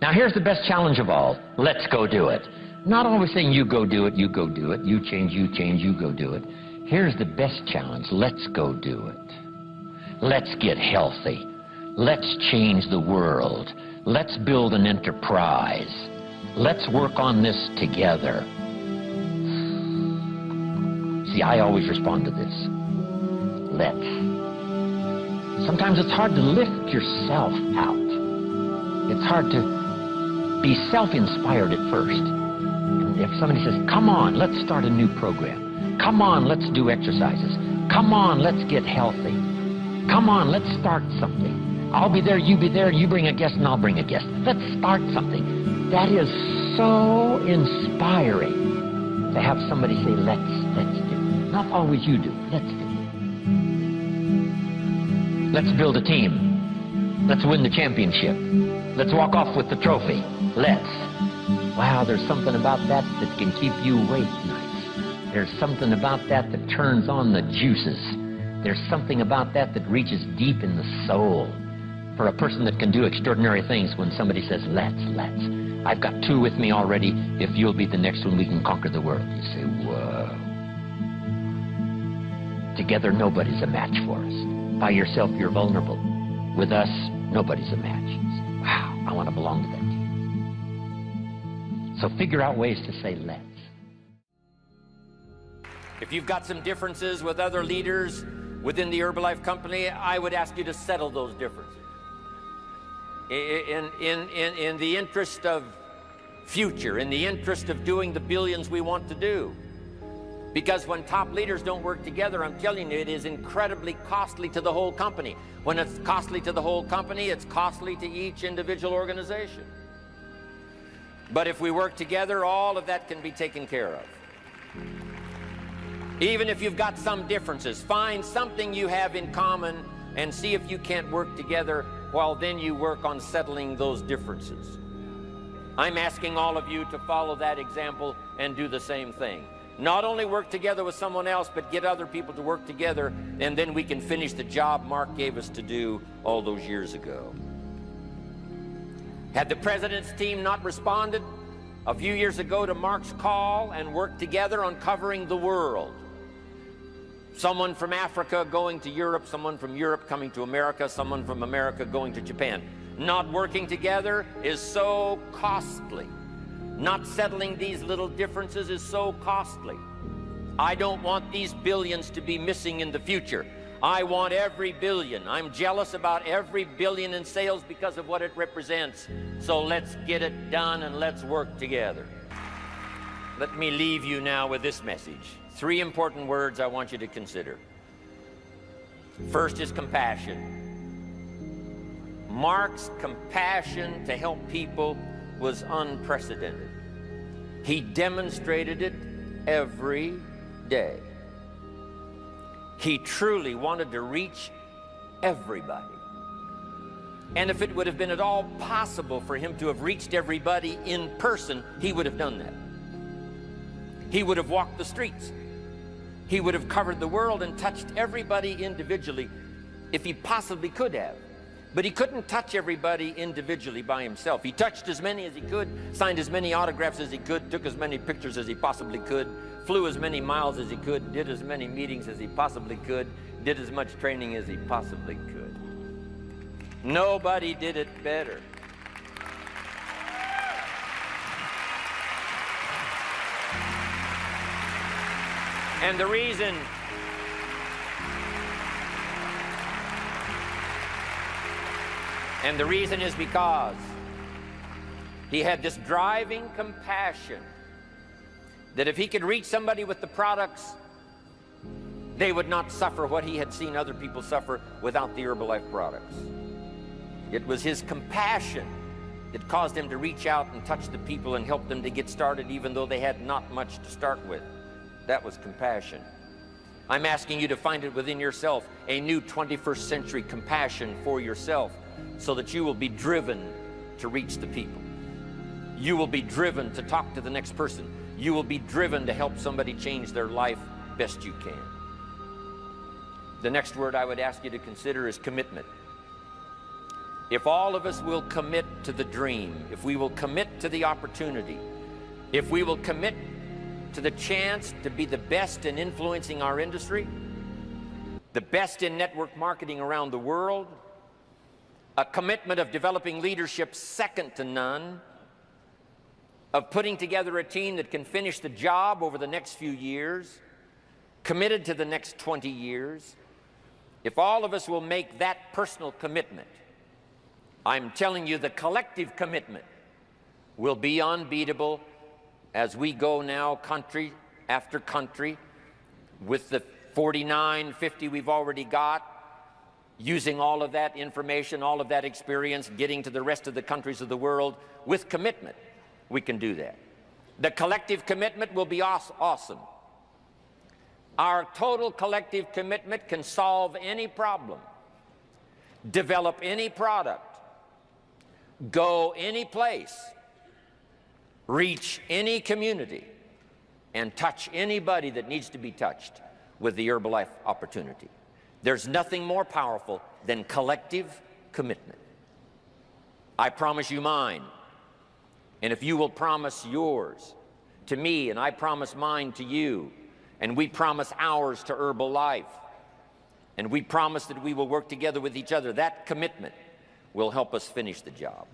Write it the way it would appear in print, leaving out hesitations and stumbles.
Now here's the best challenge of all. Let's go do it. Not always saying you go do it, you go do it, you change, you go do it. Here's the best challenge. Let's go do it. Let's get healthy. Let's change the world. Let's build an enterprise. Let's work on this together. See, I always respond to this. Let's. Sometimes it's hard to lift yourself out. It's hard to be self-inspired at first. And if somebody says, come on, let's start a new program. Come on, let's do exercises. Come on, let's get healthy. Come on, let's start something. I'll be there, you be there, you bring a guest and I'll bring a guest. Let's start something. That is so inspiring to have somebody say, let's do. Not always you do, let's do. Let's build a team. Let's win the championship. Let's walk off with the trophy. Let's. Wow, there's something about that that can keep you awake nights. There's something about that that turns on the juices. There's something about that that reaches deep in the soul. For a person that can do extraordinary things when somebody says, let's. I've got two with me already. If you'll be the next one, we can conquer the world. You say, whoa. Together, nobody's a match for us. By yourself, you're vulnerable. With us, nobody's a match. You say, wow, I want to belong to that team. So figure out ways to say, let's. If you've got some differences with other leaders within the Herbalife company, I would ask you to settle those differences. In the interest of future, in the interest of doing the billions we want to do. Because when top leaders don't work together, I'm telling you, it is incredibly costly to the whole company. When it's costly to the whole company, it's costly to each individual organization. But if we work together, all of that can be taken care of. Even if you've got some differences, find something you have in common and see if you can't work together, while then you work on settling those differences. I'm asking all of you to follow that example and do the same thing. Not only work together with someone else, but get other people to work together, and then we can finish the job Mark gave us to do all those years ago. Had the president's team not responded a few years ago to Mark's call and worked together on covering the world, someone from Africa going to Europe, someone from Europe coming to America, someone from America going to Japan. Not working together is so costly. Not settling these little differences is so costly. I don't want these billions to be missing in the future. I want every billion. I'm jealous about every billion in sales because of what it represents. So let's get it done and let's work together. Let me leave you now with this message. 3 important words I want you to consider. First is compassion. Mark's compassion to help people was unprecedented. He demonstrated it every day. He truly wanted to reach everybody. And if it would have been at all possible for him to have reached everybody in person, he would have done that. He would have walked the streets. He would have covered the world and touched everybody individually if he possibly could have. But he couldn't touch everybody individually by himself. He touched as many as he could, signed as many autographs as he could, took as many pictures as he possibly could, flew as many miles as he could, did as many meetings as he possibly could, did as much training as he possibly could. Nobody did it better. And the reason is because he had this driving compassion that if he could reach somebody with the products, they would not suffer what he had seen other people suffer without the Herbalife products. It was his compassion that caused him to reach out and touch the people and help them to get started even though they had not much to start with. That was compassion. I'm asking you to find it within yourself, a new 21st century compassion for yourself, so that you will be driven to reach the people. You will be driven to talk to the next person. You will be driven to help somebody change their life best you can. The next word I would ask you to consider is commitment. if all of us will commit to the dream, if we will commit to the opportunity, if we will commit to the chance to be the best in influencing our industry, the best in network marketing around the world, a commitment of developing leadership second to none, of putting together a team that can finish the job over the next few years, committed to the next 20 years, if all of us will make that personal commitment, I'm telling you the collective commitment will be unbeatable as we go now country after country with the 49, 50 we've already got, using all of that information, all of that experience, getting to the rest of the countries of the world with commitment. We can do that. The collective commitment will be awesome. Our total collective commitment can solve any problem, develop any product, go any place, reach any community, and touch anybody that needs to be touched with the Herbalife opportunity. There's nothing more powerful than collective commitment. I promise you mine, and if you will promise yours to me, and I promise mine to you, and we promise ours to Herbalife, and we promise that we will work together with each other, that commitment will help us finish the job.